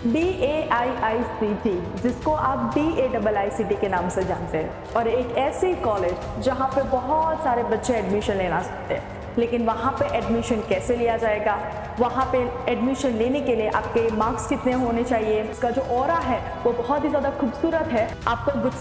DAIICT, जिसको आप DAIICT के नाम से जानते हैं, और एक ऐसी कॉलेज जहाँ पे बहुत सारे बच्चे एडमिशन लेना चाहते हैं, लेकिन वहाँ पे एडमिशन कैसे लिया जाएगा, वहाँ पे एडमिशन लेने के लिए आपके मार्क्स कितने होने चाहिए, उसका जो ऑरा है वो बहुत ही ज़्यादा खूबसूरत है। आपको गुड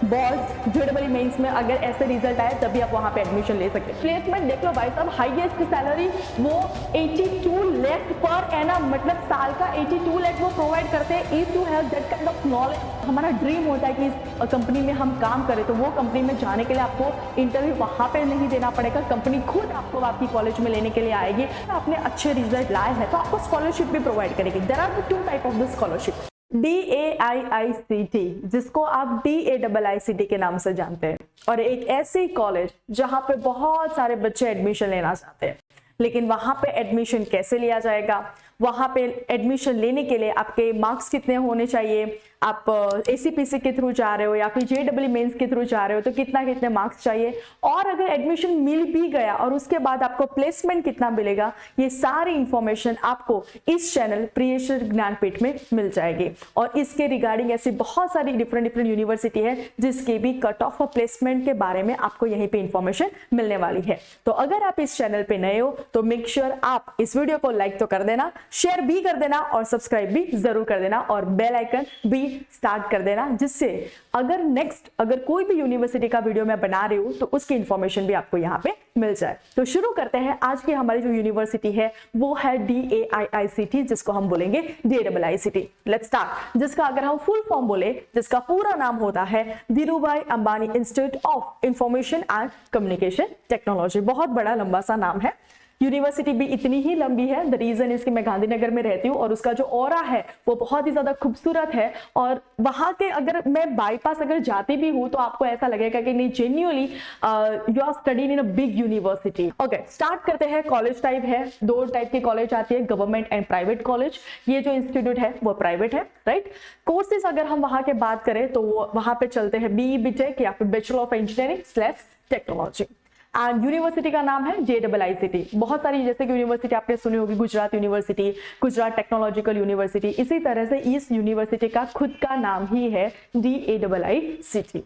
बॉस जेडबल मेंस में अगर ऐसे रिजल्ट आए तभी आप वहाँ पे एडमिशन ले सकते हैं। प्लेसमेंट देख लो भाई साहब, हाईएस्ट सैलरी वो 82 लाख पर एनम, मतलब साल का 82 लाख वो प्रोवाइड करते हैं। If you have that kind of knowledge, हमारा ड्रीम होता है कि इस कंपनी में हम काम करें, तो वो कंपनी में जाने के लिए आपको इंटरव्यू वहाँ पे नहीं देना पड़ेगा, कंपनी खुद आपको आपकी कॉलेज में लेने के लिए आएगी। आपने अच्छे रिजल्ट लाए हैं तो आपको स्कॉलरशिप भी प्रोवाइड करेगी। There are two type of the scholarship. DAIICT, जिसको आप DAIICT के नाम से जानते हैं, और एक ऐसी कॉलेज जहाँ पे बहुत सारे बच्चे एडमिशन लेना चाहते हैं, लेकिन वहाँ पे एडमिशन कैसे लिया जाएगा, वहाँ पे एडमिशन लेने के लिए आपके मार्क्स कितने होने चाहिए, आप ACPC के थ्रू जा रहे हो या फिर JEE मेंस के थ्रू जा रहे हो तो कितने मार्क्स चाहिए, और अगर एडमिशन मिल भी गया और उसके बाद आपको प्लेसमेंट कितना मिलेगा, ये सारी इंफॉर्मेशन आपको इस चैनल प्रियेश ज्ञानपीठ में मिल जाएगी। और इसके रिगार्डिंग ऐसी बहुत सारी डिफरेंट यूनिवर्सिटी है जिसके भी कट ऑफ और प्लेसमेंट के बारे में आपको यहीं पे इंफॉर्मेशन मिलने वाली है। तो अगर आप इस चैनल पे नए हो तो मेक श्योर आप इस वीडियो को लाइक तो कर देना, शेयर भी कर देना और सब्सक्राइब भी जरूर कर देना, और बेल आइकन भी स्टार्ट कर देना, जिससे अगर कोई भी यूनिवर्सिटी का वीडियो मैं बना रही हूं तो उसकी इंफॉर्मेशन भी आपको यहाँ पे मिल जाए। तो शुरू करते हैं। आज की हमारी जो यूनिवर्सिटी है वो है DAIICT, जिसको हम बोलेंगे DAIICT। Let's start. जिसका अगर हम फुल फॉर्म बोले, जिसका पूरा नाम होता है Dhirubhai Ambani institute of information and communication technology. बहुत बड़ा लंबा सा नाम है। यूनिवर्सिटी भी इतनी ही लंबी है, द रीजन इसकी मैं गांधीनगर में रहती हूँ, और उसका जो ऑरा है वो बहुत ही ज्यादा खूबसूरत है। और वहां के अगर मैं बाईपास अगर जाती भी हूँ तो आपको ऐसा लगेगा कि नहीं, genuinely you are studying in a big university. Okay, start करते हैं। कॉलेज टाइप है, दो टाइप की कॉलेज आती है, गवर्नमेंट एंड प्राइवेट कॉलेज। ये जो इंस्टीट्यूट है वो प्राइवेट है, राइट। कोर्सेज अगर हम वहां के बात करें तो वहां पे चलते हैं BE BTech या फिर bachelor of engineering / technology. And university का नाम है DAIICT। बहुत सारी जैसे कि यूनिवर्सिटी आपने सुनी होगी, Gujarat university, Gujarat technological university, इसी तरह से इस यूनिवर्सिटी का खुद का नाम ही है DAIICT।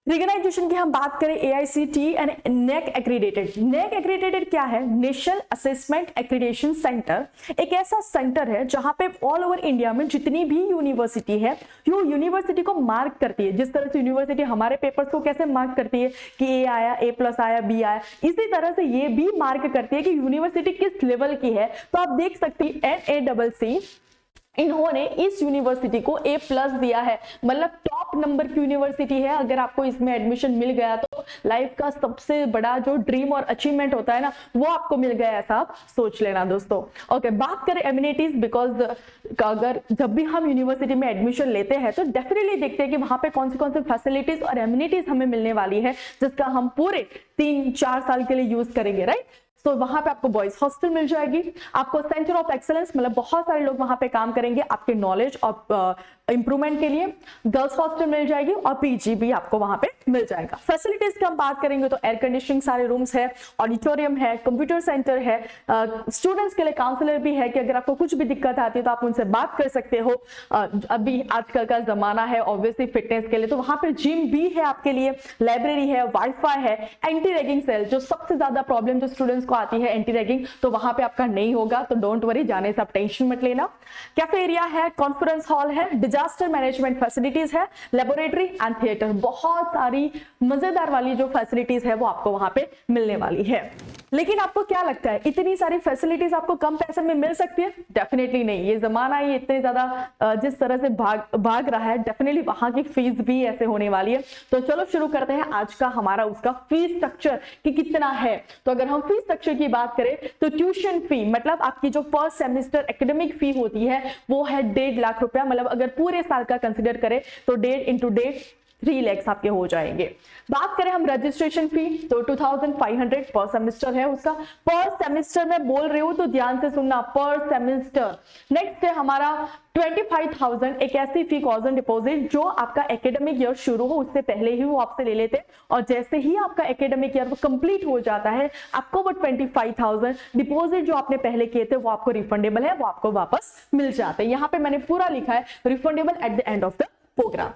रिकॉग्नाइजेशन की हम बात करें, AICT and NAAC accredited. NAAC accredited क्या है? National assessment accreditation centre. एक ऐसा सेंटर है जहां पे ऑल ओवर इंडिया में जितनी भी यूनिवर्सिटी है वो यूनिवर्सिटी को मार्क करती है। जिस तरह से यूनिवर्सिटी हमारे पेपर्स को कैसे मार्क करती है कि A आया, A+ आया, B आया, इसी तरह से ये भी मार्क करती है कि यूनिवर्सिटी किस लेवल की है। तो आप देख सकते हैं NACC इन्होंने इस यूनिवर्सिटी को A+ दिया है, मतलब टॉप नंबर की यूनिवर्सिटी है। अगर आपको इसमें एडमिशन मिल गया तो लाइफ का सबसे बड़ा जो ड्रीम और अचीवमेंट होता है ना, वो आपको मिल गया, ऐसा आप सोच लेना दोस्तों। ओके, बात करें एमिनिटीज, बिकॉज अगर जब भी हम यूनिवर्सिटी में एडमिशन लेते हैं तो डेफिनेटली देखते हैं कि वहां पे कौन सी फैसिलिटीज और एमिनिटीज हमें मिलने वाली है, जिसका हम पूरे 3-4 साल के लिए यूज करेंगे, राइट। तो वहां पे आपको बॉयज हॉस्टल मिल जाएगी, आपको सेंटर ऑफ एक्सेलेंस, मतलब बहुत सारे लोग वहां पे काम करेंगे आपके नॉलेज और इंप्रूवमेंट के लिए। गर्ल्स हॉस्टल मिल जाएगी और PG भी आपको वहां पे मिल जाएगा। फैसिलिटीज की हम बात करेंगे तो एयर कंडीशनिंग सारे रूम्स है, ऑडिटोरियम है, कंप्यूटर सेंटर है, स्टूडेंट्स के लिए काउंसलर भी है कि अगर आपको कुछ भी दिक्कत आती है तो आप उनसे बात कर सकते हो। अभी आजकल का जमाना है ऑब्वियसली फिटनेस के लिए, तो वहां पे जिम भी है आपके लिए, लाइब्रेरी है, वाईफाई है, एंटी रैगिंग सेल। जो सबसे ज्यादा प्रॉब्लम जो स्टूडेंट्स को आती है एंटी रैगिंग, तो वहां पे आपका नहीं होगा, तो डोंट वरी, जाने से आप टेंशन मत लेना। कैफे एरिया है, कॉन्फ्रेंस हॉल है, डिजास्टर मैनेजमेंट फैसिलिटीज है, लेबोरेटरी एंड थिएटर। बहुत सारी मजेदार वाली जो फैसिलिटीज है वो आपको वहां पे मिलने वाली है। लेकिन आपको क्या लगता है, इतनी सारी फैसिलिटीज आपको कम पैसे में मिल सकती है? डेफिनेटली नहीं। ये जमाना ही इतने ज्यादा जिस तरह से भाग रहा है, डेफिनेटली वहां की फीस भी ऐसे होने वाली है। तो चलो शुरू करते हैं आज का हमारा उसका फीस स्ट्रक्चर कि कितना है। तो अगर हम फीस स्ट्रक्चर की बात करें तो ट्यूशन फी, मतलब आपकी जो फर्स्ट सेमेस्टर एकेडमिक फी होती है वो है 1.5 लाख रुपया। मतलब अगर पूरे साल का कंसिडर करें तो 1.5 × 1.5 3 lakhs आपके हो जाएंगे। बात करें हम रजिस्ट्रेशन फी तो 2500 पर सेमेस्टर है उसका। पर सेमेस्टर में बोल रही हूँ तो ध्यान से सुनना, पर सेमेस्टर। नेक्स्ट है हमारा 25,000 एक ऐसी फी कॉजन डिपॉजिट जो आपका एकेडमिक ईयर शुरू हो उससे पहले ही वो आपसे ले लेते हैं, और जैसे ही आपका एकेडमिक ईयर कंप्लीट हो जाता है आपको वो 25,000 डिपॉजिट जो आपने पहले किए थे वो आपको रिफंडेबल है, वो आपको वापस मिल जाते हैं। यहाँ पे मैंने पूरा लिखा है refundable at the end of the program.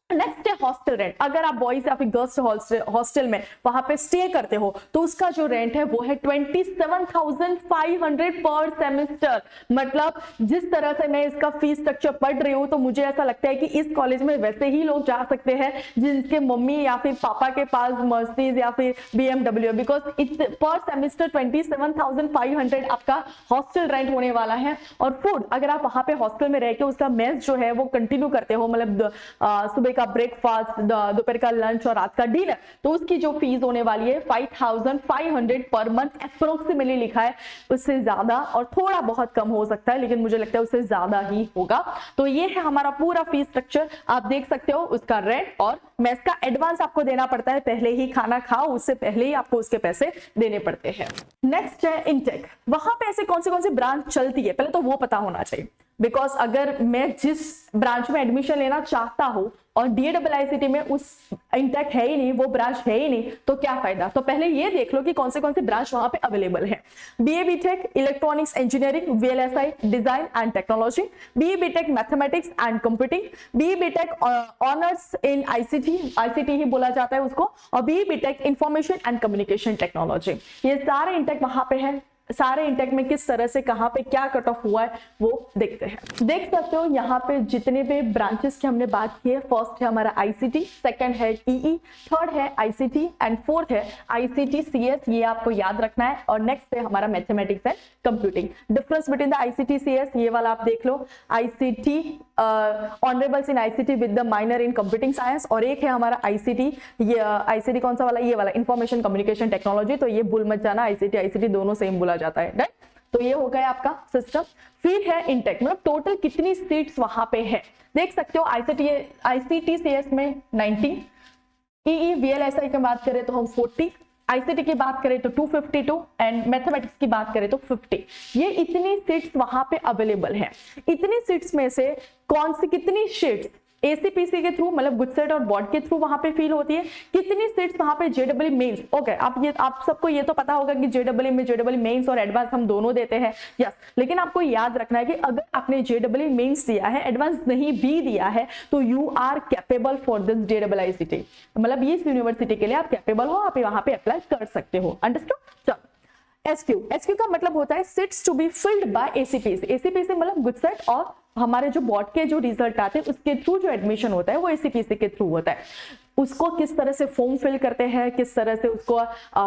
Next है हॉस्टल रेंट। अगर आप बॉयज या फिर गर्ल्स हॉस्टल में वहां पे स्टे करते हो तो उसका जो रेंट है वो है 27,500 पर सेमेस्टर। मतलब जिस तरह से मैं इसका फीस स्ट्रक्चर पढ़ रही हूँ तो मुझे ऐसा लगता है कि इस कॉलेज में वैसे ही लोग जा सकते हैं जिनके मम्मी या फिर पापा के पास मर्सिडीज या फिर BMW, बिकॉज पर सेमेस्टर 27,500 आपका हॉस्टल रेंट होने वाला है। और फूड अगर आप वहां पे हॉस्टल में रह के उसका मेस जो है वो कंटिन्यू करते हो, मतलब सुबह का ब्रेकफास्ट, दोपहर का लंच और रात का डिनर, तो उसकी जो फीस होने वाली है 5,500 पर मंथ अप्रोक्सीमेटली लिखा है। उससे ज्यादा और थोड़ा बहुत कम हो सकता है लेकिन मुझे लगता है उससे ज्यादा ही होगा। तो ये है हमारा पूरा फीस स्ट्रक्चर, आप देख सकते हो। उसका रेंट और मेस का एडवांस आपको देना पड़ता है, पहले ही खाना खाओ उससे पहले ही आपको उसके पैसे देने पड़ते हैं। नेक्स्ट है इनटेक। वहां पे ऐसे कौन सी ब्रांच चलती है पहले तो वो पता होना चाहिए, बिकॉज अगर मैं जिस ब्रांच में एडमिशन लेना चाहता हूं और DAIICT में उस इंटेक है ही नहीं, वो ब्रांच है ही नहीं, तो क्या फायदा। तो पहले ये देख लो कि कौन से ब्रांच वहां पे अवेलेबल है। BA BTech electronics engineering, VLSI design and technology, BA BTech mathematics and computing, BA BTech honours in ICT ही बोला जाता है उसको, और BA BTech information and communication technology. ये सारे इंटेक वहां पे है। सारे इंटेक में किस तरह से कहां पे क्या कट ऑफ हुआ है वो देखते हैं। देख सकते हो यहाँ पे जितने भी ब्रांचेस की हमने बात की है, फर्स्ट है हमारा ICT, सेकंड है EE, थर्ड है ICT एंड फोर्थ है ICT CS, ये आपको याद रखना है। और नेक्स्ट है हमारा mathematics and computing. Difference between the ICT CS ये वाला आप देख लो, ICT honourables in ICT with the minor in computing science, और एक है हमारा ICT, ये ICT कौन सा वाला, ये वाला इंफॉर्मेशन कम्युनिकेशन टेक्नोलॉजी। तो ये भूल मत जाना, ICT दोनों सेम बोला जाता है, राइट। तो ये हो गया आपका सिस्टम। फिर है इनटेक, मतलब टोटल कितनी सीट्स वहां पे है देख सकते हो। ICT CS में 19, EE VLSI की बात करें तो हम 40, ICT की बात करें तो 252 एंड मैथमेटिक्स की बात करें तो 50। ये इतनी सीट्स वहां पे अवेलेबल है। इतनी सीट्स में से कौन सी कितनी सीट्स ACPC के थ्रू, मतलब गुजसेट और बोर्ड के थ्रू वहां पे फील होती है, कितनी सीट्स वहां पे JEE मेंस। ओके, आप सबको ये तो पता होगा कि JEE मेंस और एडवांस हम दोनों देते हैं, यस। लेकिन आपको याद रखना है कि अगर आपने JEE मेंस दिया है, एडवांस नहीं भी दिया है, तो you are capable for this DAIICT, मतलब इस यूनिवर्सिटी के लिए आप कैपेबल हो, आप वहां पे अप्लाई कर सकते हो। अंडरस्टूड। चलो SQ का मतलब होता है seats to be filled by ACPC मतलब गुजसेट और हमारे जो बोर्ड के जो रिजल्ट आते हैं उसके थ्रू जो एडमिशन होता है वो ACPC के थ्रू होता है। उसको किस तरह से फॉर्म फिल करते हैं, किस तरह से उसको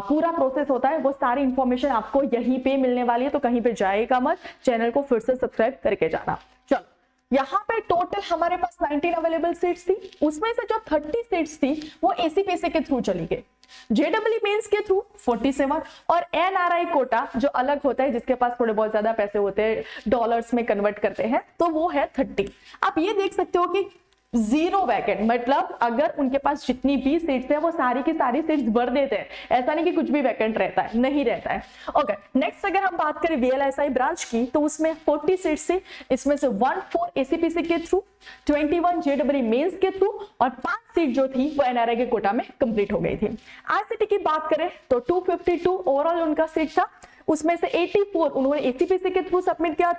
पूरा प्रोसेस होता है, वो सारी इंफॉर्मेशन आपको यहीं पे मिलने वाली है, तो कहीं पे जाएगा मत, चैनल को फिर से सब्सक्राइब करके जाना। चलो, यहाँ पे टोटल हमारे पास 19 अवेलेबल सीट्स थी, उसमें से जो 30 सीट्स थी वो ACPC के थ्रू चली गई, JEE मेंस के थ्रू 47 और NRI कोटा जो अलग होता है, जिसके पास थोड़े बहुत ज्यादा पैसे होते हैं, डॉलर्स में कन्वर्ट करते हैं, तो वो है 30। आप ये देख सकते हो कि 0 वैकेंट, मतलब अगर उनके पास जितनी भी सीट्स है वो सारी की सारी सीट्स भर देते हैं, ऐसा नहीं कि कुछ भी वैकेंट रहता है, नहीं रहता है। ओके, नेक्स्ट अगर हम बात करें VLSI ब्रांच की तो उसमें 40 सीट्स थी, इसमें से 14 ACPC के थ्रू, 21 JEE मेंस के थ्रू और 5 सीट जो थी वो NRI के कोटा में कंप्लीट हो गई थी। ICT की बात करें तो 252 ओवरऑल उनका सीट था, उसमें से 84 उन्होंने ACPC के थ्रू सबमिट किया,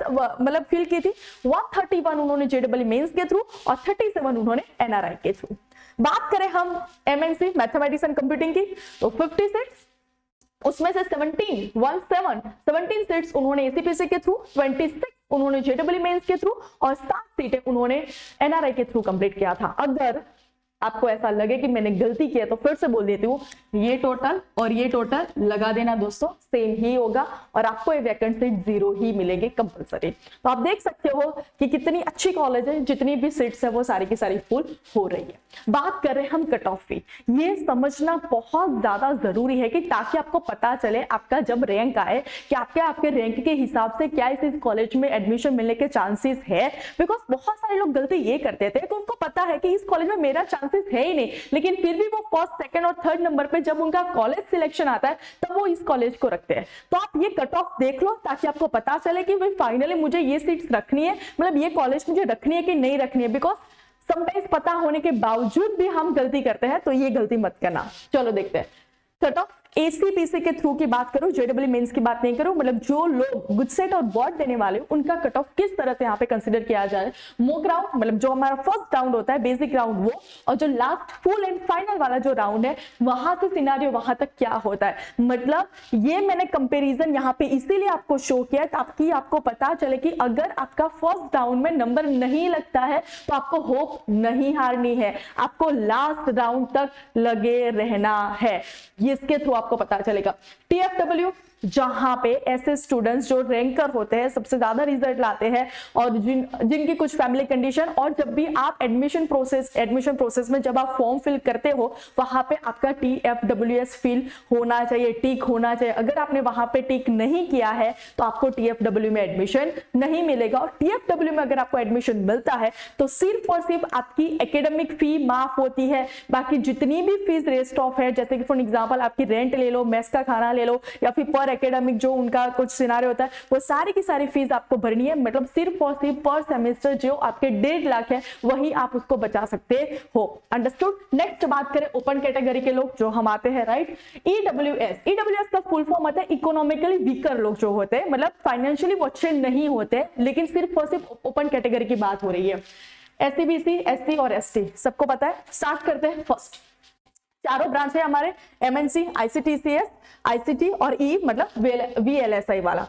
मतलब फिल की थी, 131 उन्होंने JEE मेंस के थ्रू और 37 उन्होंने NRI के थ्रू। बात करें हम MNC मैथमेटिक्स एंड कंप्यूटिंग की तो 50 सीट्स, उसमें से 17 सीट्स उन्होंने ACPC के थ्रू, 26 उन्होंने JEE मेंस के थ्रू और 7 सीटें उन्होंने NRI के थ्रू कंप्लीट किया था। अगर आपको ऐसा लगे कि मैंने गलती किया तो फिर से बोल देती हूँ, ये टोटल और ये टोटल लगा देना दोस्तों, सेम ही होगा और आपको ये वैकेंट सीट 0 ही मिलेंगे कंपलसरी। तो आप देख सकते हो कि कितनी अच्छी कॉलेज है, जितनी भी सीट्स है वो सारी की सारी फुल हो रही है। बात कर रहे हैं हम कट ऑफ फी, ये समझना बहुत ज्यादा जरूरी है कि ताकि आपको पता चले आपका जब रैंक आए कि आपके रैंक के हिसाब से क्या इस कॉलेज में एडमिशन मिलने के चांसेस है। बिकॉज बहुत सारे लोग गलती ये करते थे कि उनको पता है कि इस कॉलेज में मेरा चांस चांसेस है ही नहीं, लेकिन फिर भी वो फर्स्ट, सेकंड और थर्ड नंबर पे जब उनका कॉलेज सिलेक्शन आता है तब वो इस कॉलेज को रखते हैं। तो आप ये कट ऑफ देख लो ताकि आपको पता चले कि भाई फाइनली मुझे ये सीट्स रखनी है, मतलब ये कॉलेज मुझे रखनी है कि नहीं रखनी है। बिकॉज समटाइम्स पता होने के बावजूद भी हम गलती करते हैं, तो ये गलती मत करना। चलो देखते हैं कट ऑफ एसीपीसी के थ्रू की बात करूं, जेडब्ल्यू मेंस की बात नहीं करूं, मतलब जो लोग गुडसेट और बॉट देने वाले उनका कट ऑफ किस तरह से यहाँ पे कंसीडर किया जाए। मॉक राउंड मतलब जो हमारा फर्स्ट राउंड होता है बेसिक राउंड वो, और जो लास्ट फुल एंड फाइनल वाला जो राउंड है वहां से सिनेरियो वहां तक क्या होता है। मतलब ये मैंने कंपेरिजन यहाँ पे इसीलिए आपको शो किया ताकि आपको पता चले कि अगर आपका फर्स्ट राउंड में नंबर नहीं लगता है तो आपको होप नहीं हारनी है, आपको लास्ट राउंड तक लगे रहना है, इसके थ्रू आपको पता चलेगा। टीएफडब्ल्यू जहां पे ऐसे स्टूडेंट्स जो रैंकर होते हैं, सबसे ज्यादा रिजल्ट लाते हैं और जिनकी कुछ फैमिली कंडीशन, और जब भी आप एडमिशन प्रोसेस में जब आप फॉर्म फिल करते हो वहां पे आपका TFWS फिल होना चाहिए, टिक होना चाहिए। अगर आपने वहां पे टिक नहीं किया है तो आपको TFW में एडमिशन नहीं मिलेगा। और TFW में अगर आपको एडमिशन मिलता है तो सिर्फ और सिर्फ आपकी एकेडमिक फी माफ होती है, बाकी जितनी भी फीस रेस्ट ऑफ है, जैसे कि फॉर एग्जाम्पल आपकी रेंट ले लो, मेस का खाना ले लो, या फिर पर एकेडमिक जो उनका कुछ सिनारियो होता है, वो सारी की सारी फीस आपको भरनी है। मतलब सिर्फ और सिर्फ पर सेमेस्टर जो आपके 1.5 लाख है वही आप उसको बचा सकते हो। अंडरस्टूड। नेक्स्ट बात करें ओपन कैटेगरी के लोग जो हम आते हैं, राइट। ईडब्ल्यूएस का फुल फॉर्म होता है इकोनॉमिकली वीकर लोग जो होते हैं, मतलब फाइनेंशियली वो अच्छे नहीं होते, लेकिन सिर्फ और सिर्फ ओपन कैटेगरी की बात हो रही है। SC, BC, SC और ST सबको पता है। स्टार्ट करते हैं फर्स्ट। चारों ब्रांच है हमारे, MNC, ICTCS, ICT और E मतलब VLSI वाला।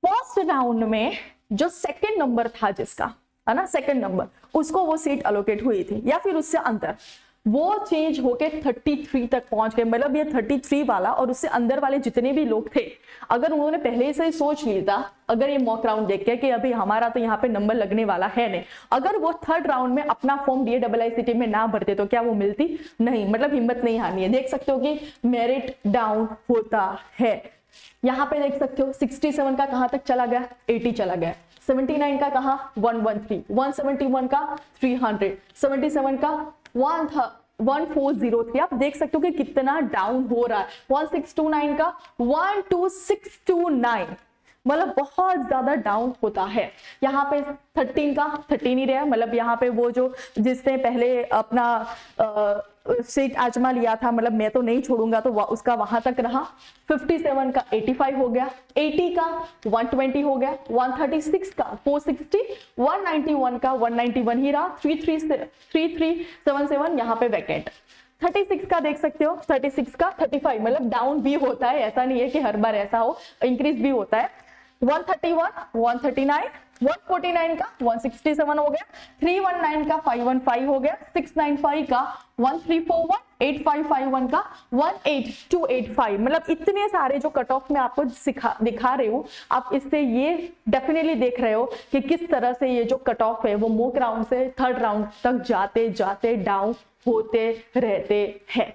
फर्स्ट राउंड में जो सेकंड नंबर था जिसका, है ना, सेकंड नंबर, उसको वो सीट अलोकेट हुई थी या फिर उससे अंदर, वो चेंज होके 33 तक पहुंच गए। मतलब ये 33 वाला और उससे अंदर वाले जितने भी लोग थे, अगर उन्होंने पहले से ही सोच लिया था, अगर ये मॉक राउंड देख के कि अभी हमारा तो यहाँ पे नंबर लगने वाला है नहीं, अगर वो थर्ड राउंड में अपना फॉर्म DAIICT में ना भरते तो क्या वो मिलती नहीं। मतलब हिम्मत नहीं हारनी है। देख सकते हो कि मेरिट डाउन होता है। यहाँ पे देख सकते हो 67 का कहां तक चला गया, 80 चला गया। 79 का कहा 113, 171 का 300, 77 का 1403। आप देख सकते हो कि कितना डाउन हो रहा है। 1629 का 12629, मतलब बहुत ज्यादा डाउन होता है। यहाँ पे 13 का 13 ही रहा, मतलब यहाँ पे वो जो जिसने पहले अपना सीट आजमा लिया था, मतलब मैं तो नहीं छोड़ूंगा, तो उसका वहां तक रहा। 57 का 85 हो गया, 80 का 120 हो गया, 136 का 460, 191 का 191 ही रहा, 3377 यहाँ पे वैकेंट। 36 का देख सकते हो, 36 का 35, मतलब डाउन भी होता है, ऐसा नहीं है कि हर बार ऐसा हो, इंक्रीज भी होता है। 131, 139, 149 का 167 हो गया, 319 का 515 हो गया, 695 का 1341, 8551 का 18285। मतलब इतने सारे जो कट ऑफ में आपको दिखा रही हूँ, आप इससे ये डेफिनेटली देख रहे हो कि किस तरह से ये जो कट ऑफ है वो मॉक राउंड से थर्ड राउंड तक जाते जाते डाउन होते रहते हैं।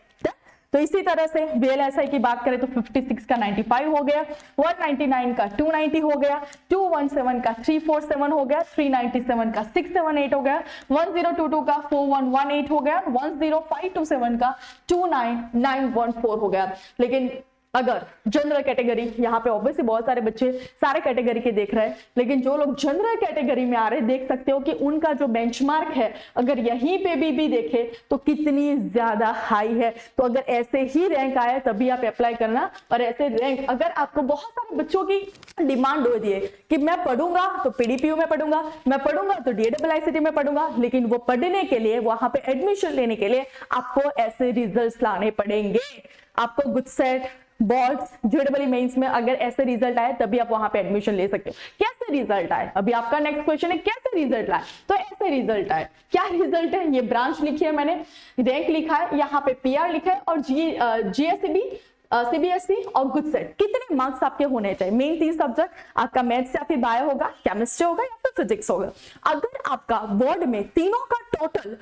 तो इसी तरह से VLSI की बात करें तो 56 का 95 हो गया, 199 का 290 हो गया, 217 का 347 हो गया, 397 का 678 हो गया, 1022 का 4118 हो गया, 10527 का 29914 हो गया। लेकिन अगर जनरल कैटेगरी, यहाँ पे ऑब्वियसली बहुत सारे बच्चे सारे कैटेगरी के देख रहे हैं, लेकिन जो लोग जनरल कैटेगरी में आ रहे हैं देख सकते हो कि उनका जो बेंचमार्क है अगर यहीं पे भी देखे तो कितनी ज्यादा हाई है। तो अगर ऐसे ही रैंक आए तभी आप अप्लाई करना। और ऐसे रैंक अगर आपको, बहुत सारे बच्चों की डिमांड हो रही है कि मैं पढ़ूंगा तो PDPU में पढ़ूंगा, मैं पढ़ूंगा तो DAIICT में पढ़ूंगा, लेकिन वो पढ़ने के लिए, वहां पे एडमिशन लेने के लिए आपको ऐसे रिजल्ट लाने पड़ेंगे। आपको गुडसेट, बोर्ड्स, जेईई मेंस में अगर ऐसे रिजल्ट आए तभी आप वहां पे एडमिशन ले सकते हो। कैसे रिजल्ट आए, अभी आपका नेक्स्ट क्वेश्चन है, कैसे रिजल्ट आए? तो ऐसे रिजल्ट आए। क्या रिजल्ट है? ये ब्रांच लिखी है मैंने, रैंक लिखा है, यहाँ पे PR लिखा है, और GSEB, CBSE और गुडसेट। कितने मार्क्स आपके होने चाहिए? मेन 3 सब्जेक्ट आपका मैथ्स या फिर बायो होगा, केमिस्ट्री होगा या फिर फिजिक्स होगा। अगर आपका बोर्ड में तीनों का टोटल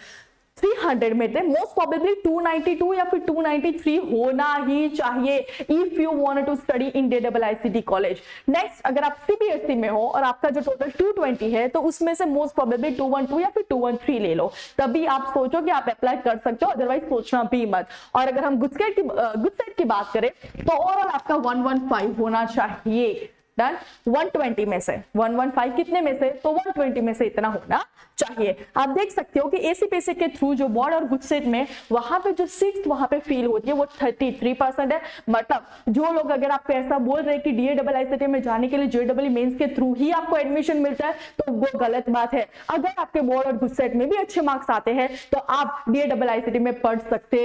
300 में से मोस्ट प्रोबेबली 292 या फिर 293 होना ही चाहिए if you want to study in DIICT college. Next, अगर आप CBSE में हो और आपका जो टोटल 220 है तो उसमें से मोस्ट प्रोबेबली 212 या फिर 213 ले लो, तभी आप सोचो कि आप अप्लाई कर सकते हो, अदरवाइज सोचना भी मत। और अगर हम गुडसेट की बात करें तो ओवरऑल आपका 115 होना चाहिए। डन। 120 में से 115 कितने में से, तो 120 में से इतना होना चाहिए। आप देख सकते हो कि ACPSC के थ्रू जो बोर्ड और गुडसेट में वहां पे जो सीट्स वहां पे फील होती है वो 33% है। मतलब जो लोग अगर आपको ऐसा बोल रहे हैं कि DIICT में जाने के लिए JEE मेंस के थ्रू ही आपको एडमिशन मिलता है, तो वो गलत बात है। अगर आपके बोर्ड और गुडसेट में भी अच्छे मार्क्स आते हैं तो आप DIICT में पढ़ सकते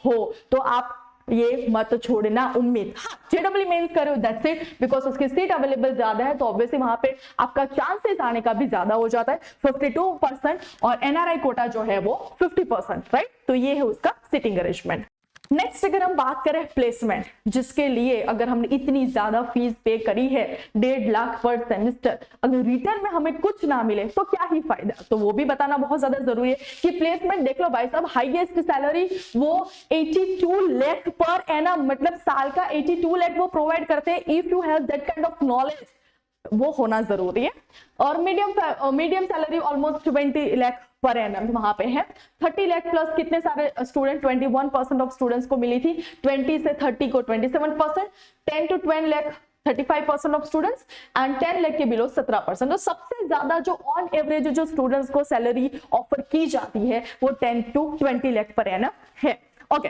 हो, तो आप ये मत छोड़ना उम्मीद। हाँ, JEE मेंस करो, दैट्स इट, बिकॉज उसकी सीट अवेलेबल ज्यादा है तो ऑब्वियसली वहां पे आपका चांसेस आने का भी ज्यादा हो जाता है, 52%, और NRI कोटा जो है वो 50%, राइट। तो ये है उसका सीटिंग अरेंजमेंट। नेक्स्ट, अगर हम बात करें प्लेसमेंट, जिसके लिए अगर हमने इतनी ज्यादा फीस पे करी है 1.5 लाख पर सेमेस्टर, अगर रिटर्न में हमें कुछ ना मिले तो क्या ही फायदा, तो वो भी बताना बहुत ज्यादा जरूरी है कि प्लेसमेंट देख लो भाई साहब, हाईएस्ट सैलरी वो 82 लाख पर एनम, मतलब साल का 82 लाख वो प्रोवाइड करते हैं। If you have that kind of knowledge, वो होना जरूरी है। और medium salary almost 20 lakh per annum वहां पे है। 30 लाख प्लस कितने सारे स्टूडेंट, 21% ऑफ स्टूडेंट्स को मिली थी, 20 से 30 को 27%, 10 to 12 lakh 35% of students, and 10 lakh के बिलो 17%। तो सबसे ज्यादा जो ऑन एवरेज जो स्टूडेंट्स को सैलरी ऑफर की जाती है वो 10 to 20 लाख पर एनम है। ओके,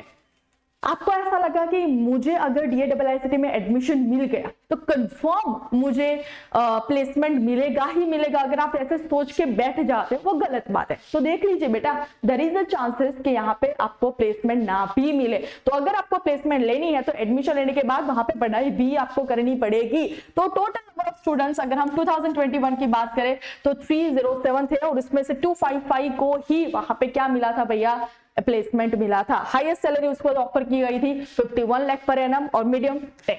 आपको ऐसा लगा कि मुझे अगर DIICT में एडमिशन मिल गया तो कंफर्म मुझे प्लेसमेंट मिलेगा ही मिलेगा, अगर आप ऐसे सोच के बैठ जाते हो वो गलत बात है। तो देख लीजिए बेटा, देयर इज अ चांसेस कि यहाँ पे आपको प्लेसमेंट ना भी मिले। तो अगर आपको प्लेसमेंट लेनी है तो एडमिशन लेने के बाद वहां पे पढ़ाई भी आपको करनी पड़ेगी। तो टोटल नंबर ऑफ स्टूडेंट्स अगर हम 2021 की बात करें तो 307 थे, और उसमें से 255 को ही वहां पे क्या मिला था भैया, प्लेसमेंट मिला था। हाईएस्ट सैलरी उसको ऑफर की गई थी 51 लाख पर एनम, और मीडियम 10।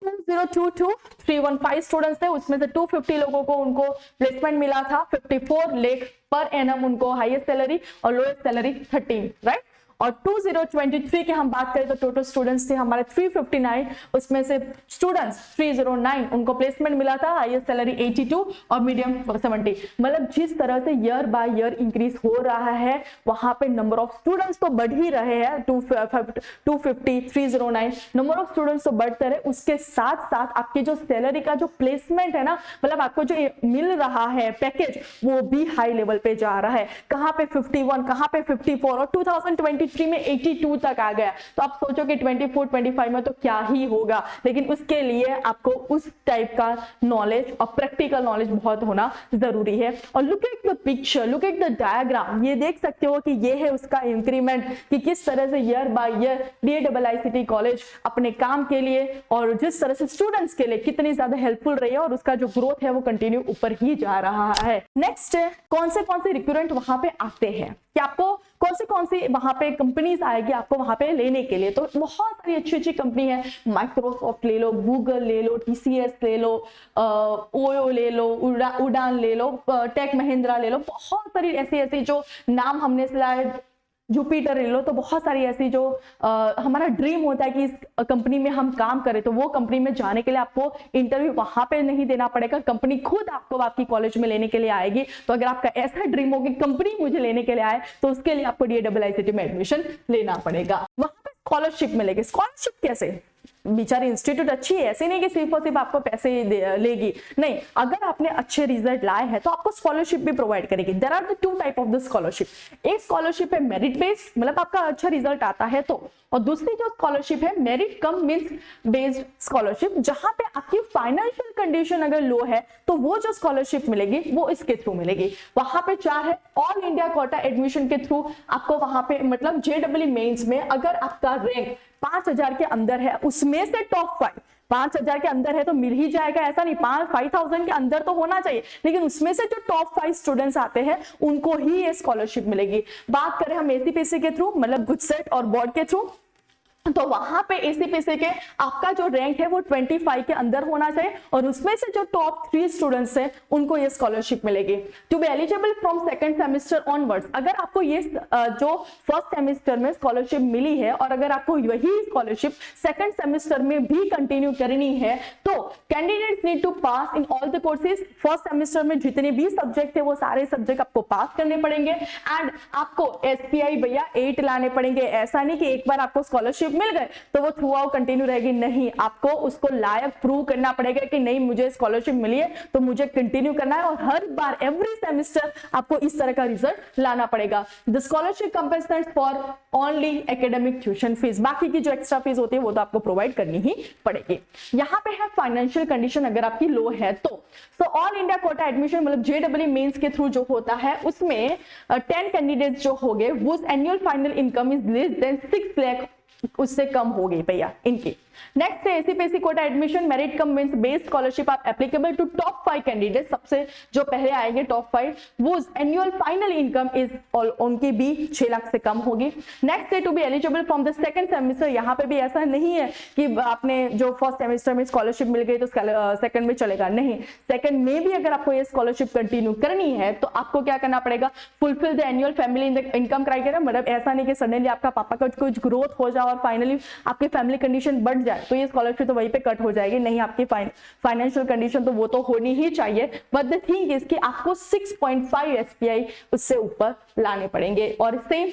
315 स्टूडेंट्स थे, उसमें से 250 लोगों को उनको प्लेसमेंट मिला था, 54 लाख पर एनम उनको हाईएस्ट सैलरी, और लोएस्ट सैलरी 13, राइट। और 2023 की हम बात करें तो टोटल स्टूडेंट्स थे हमारे 359, उसमें से स्टूडेंट्स 309 उनको प्लेसमेंट मिला था, हाईएस्ट सैलरी 82 और मीडियम 70। मतलब जिस तरह से ईयर बाय ईयर इंक्रीज हो रहा है वहां पे नंबर ऑफ स्टूडेंट्स तो बढ़ ही रहे हैं, 250, 309 नंबर ऑफ स्टूडेंट्स तो बढ़ते रहे, उसके साथ साथ आपके जो सैलरी का जो प्लेसमेंट है ना, मतलब आपको जो मिल रहा है पैकेज, वो भी हाई लेवल पे जा रहा है। कहां पे 51, कहां पे 54, और 2023 में 82 तक आ गया। तो आप सोचो कि 24, 25 में तो क्या ही होगा, लेकिन उसके लिए आपको उस टाइप का नॉलेज और प्रैक्टिकल नॉलेज बहुत होना जरूरी है। और look at the picture, look at the diagram, ये देख सकते हो कि ये है उसका इंक्रीमेंट, कि किस तरह से year by year DIICT college अपने काम के लिए और जिस तरह से स्टूडेंट्स के लिए कितनी ज्यादा हेल्पफुल रही है, और उसका जो ग्रोथ है वो कंटिन्यू ऊपर ही जा रहा है। नेक्स्ट, कौन से रिक्रूटेंट वहां पे आते हैं, कि आपको कौन सी वहां पे कंपनीज आएगी आपको वहां पे लेने के लिए। तो बहुत सारी अच्छी कंपनी है, माइक्रोसॉफ्ट ले लो, गूगल ले लो, TCS ले लो, ओयो ले लो, उड़ान ले लो, टेक महिंद्रा ले लो, बहुत सारी ऐसी जो नाम हमने शायद जुपिटर ले लो। तो बहुत सारी ऐसी जो हमारा ड्रीम होता है कि इस कंपनी में हम काम करें, तो वो कंपनी में जाने के लिए आपको इंटरव्यू वहां पे नहीं देना पड़ेगा, कंपनी खुद आपको आपकी कॉलेज में लेने के लिए आएगी। तो अगर आपका ऐसा ड्रीम हो कि कंपनी मुझे लेने के लिए आए, तो उसके लिए आपको DIICT में एडमिशन लेना पड़ेगा। वहां पे स्कॉलरशिप मिलेगी। स्कॉलरशिप कैसे, बेचारी इंस्टीट्यूट अच्छी है, ऐसे नहीं कि सिर्फ और सिर्फ आपको पैसे लेगी, नहीं, अगर आपने अच्छे रिजल्ट लाए हैं तो आपको स्कॉलरशिप भी प्रोवाइड करेगी। There are the two type of the scholarship. एक स्कॉलरशिप है मेरिट बेस्ड, मतलब आपका अच्छा रिजल्ट आता है तो, और दूसरी जो स्कॉलरशिप है merit cum means based scholarship, जहां पे आपकी फाइनेंशियल कंडीशन अगर लो है तो वो जो स्कॉलरशिप मिलेगी वो इसके थ्रू मिलेगी। वहां पे 4 है, ऑल इंडिया कोटा एडमिशन के थ्रू आपको वहां पे, मतलब JEE मेंस में अगर आपका रैंक 5000 के अंदर है, उसमें से टॉप 5 5000 के अंदर है तो मिल ही जाएगा, ऐसा नहीं 5000 के अंदर तो होना चाहिए, लेकिन उसमें से जो टॉप 5 स्टूडेंट्स आते हैं उनको ही ये स्कॉलरशिप मिलेगी। बात करें हम ACPSC के थ्रू, मतलब गुडसेट और बोर्ड के थ्रू, तो वहां पे एसीपीसी के आपका जो रैंक है वो 25 के अंदर होना चाहिए और उसमें से जो टॉप 3 स्टूडेंट्स हैं उनको ये स्कॉलरशिप मिलेगी। To be eligible from second semester onwards, अगर आपको ये जो फर्स्ट सेमेस्टर में स्कॉलरशिप मिली है और अगर आपको वही स्कॉलरशिप सेकंड सेमेस्टर में भी कंटिन्यू करनी है तो candidates need to pass in all the courses. First semester में जितने भी सब्जेक्ट थे वो सारे सब्जेक्ट आपको पास करने पड़ेंगे एंड आपको एसपीआई भैया 8 लाने पड़ेंगे। ऐसा नहीं कि एक बार आपको स्कॉलरशिप मिल गए तो वो थ्रू आउट कंटिन्यू रहेगी, नहीं, आपको उसको लायक प्रूव करना पड़ेगा कि नहीं मुझे स्कॉलरशिप मिली है तो मुझे कंटिन्यू करना है और हर बार एवरी सेमेस्टर आपको इस तरह का रिजल्ट लाना पड़ेगा। The scholarship compensates for only academic tuition fees, बाकी की जो एक्स्ट्रा फीस होती है वो तो आपको प्रोवाइड करनी ही पड़ेगी। यहाँ पे है फाइनेंशियल कंडीशन अगर आपकी लो है तो ऑल इंडिया कोटा एडमिशन मतलब जेईई मेंस के थ्रू जो होता है उसमें 10 कैंडिडेट्स जो हो गए वो annual final income is less than 6 lakh उससे कम हो गई भैया इनकी। नेक्स्ट है ACPSC quota admission merit cum means based scholarship are applicable to top 5 candidate, सबसे जो पहले आएंगे टॉप 5 वो एनुअल फाइनल इनकम इज उनकी भी 6 लाख से कम होगी। नेक्स्ट है to be eligible from the second semester, यहाँ पे भी ऐसा नहीं है कि आपने जो फर्स्ट सेमेस्टर में स्कॉलरशिप मिल गई तो सेकंड में चलेगा, नहीं, सेकंड में भी अगर आपको ये स्कॉलरशिप कंटिन्यू करनी है तो आपको क्या करना पड़ेगा, fulfil the annual family income criteria. मतलब ऐसा नहीं कि सडनली आपका पापा का कुछ ग्रोथ हो जाए और फाइनली आपकी फैमिली कंडीशन बढ़ जाए तो ये स्कॉलरशिप तो वहीं पे कट हो जाएगी, नहीं, आपकी फाइनेंशियल कंडीशन तो वो तो होनी ही चाहिए। बट द थिंग इज कि आपको 6.5 एसपीआई उससे ऊपर लाने पड़ेंगे और same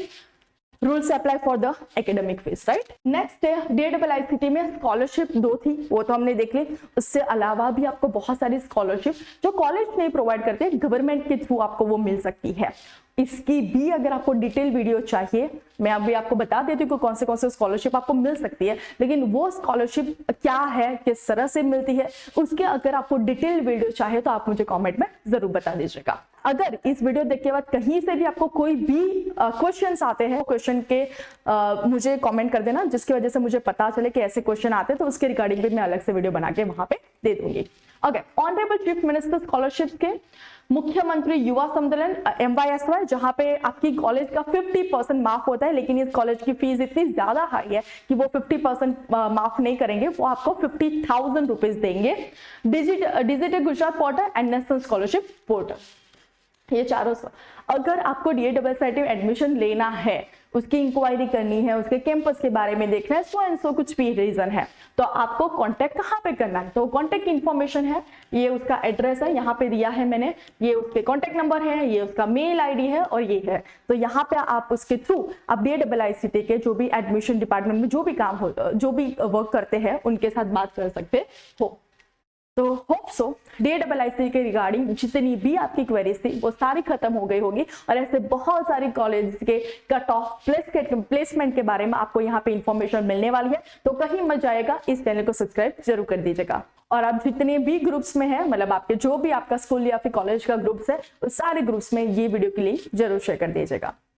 rules apply for the academic fees, right. Next है डीएआईसीटी में स्कॉलरशिप 2 थी वो तो हमने देख ली, उससे अलावा भी आपको बहुत सारी स्कॉलरशिप जो कॉलेज नहीं प्रोवाइड करते गवर्नमेंट के थ्रू आपको वो मिल सकती है। इसकी भी अगर आपको डिटेल वीडियो चाहिए मैं अभी आपको बता देती हूँ कौन से स्कॉलरशिप आपको मिल सकती है, लेकिन वो स्कॉलरशिप क्या है किस तरह से मिलती है उसके अगर आपको डिटेल वीडियो चाहिए तो आप मुझे कमेंट में जरूर बता दीजिएगा। अगर इस वीडियो देखने के बाद कहीं से भी आपको कोई भी क्वेश्चंस आते हैं क्वेश्चन के मुझे कमेंट कर देना जिसकी वजह से मुझे पता चले कि ऐसे क्वेश्चन आते हैं तो उसके रिगार्डिंग भी मैं अलग से वीडियो बना के वहां पे दे दूंगी। Okay, honourable chief minister scholarship के मुख्यमंत्री युवा सम्मेलन MYSY जहां पे आपकी कॉलेज का 50% माफ होता है, लेकिन इस कॉलेज की फीस इतनी ज्यादा हाई है कि वो 50% माफ नहीं करेंगे, वो आपको 50,000 रुपीज देंगे। Digital Gujarat portal and national scholarship portal, ये चारों। अगर आपको डीएआईसीटी में एडमिशन लेना है, उसकी इंक्वायरी करनी है, उसके कैंपस के बारे में देखना है, सो एंड सो कुछ भी रीजन है तो आपको कांटेक्ट कहाँ पे करना है, तो कांटेक्ट इन्फॉर्मेशन है, ये उसका एड्रेस है यहाँ पे दिया है मैंने, ये उसके कांटेक्ट नंबर है, ये उसका मेल आईडी है और ये है। तो यहाँ पे आप उसके थ्रू आप डीएआईसीटी के जो भी एडमिशन डिपार्टमेंट में जो भी काम हो जो भी वर्क करते हैं उनके साथ बात कर सकते हो। तो होप सो डीएआईसीटी के रिगार्डिंग जितनी भी आपकी क्वेरीज थी वो सारी खत्म हो गई होगी और ऐसे बहुत सारी कॉलेज के कट ऑफ प्लेसमेंट के बारे में आपको यहाँ पे इंफॉर्मेशन मिलने वाली है, तो कहीं मत जाएगा, इस चैनल को सब्सक्राइब जरूर कर दीजिएगा। और आप जितने भी ग्रुप्स में है मतलब आपके जो भी आपका स्कूल या फिर कॉलेज का ग्रुप्स है उस सारे ग्रुप्स में ये वीडियो की लिंक जरूर शेयर कर दीजिएगा।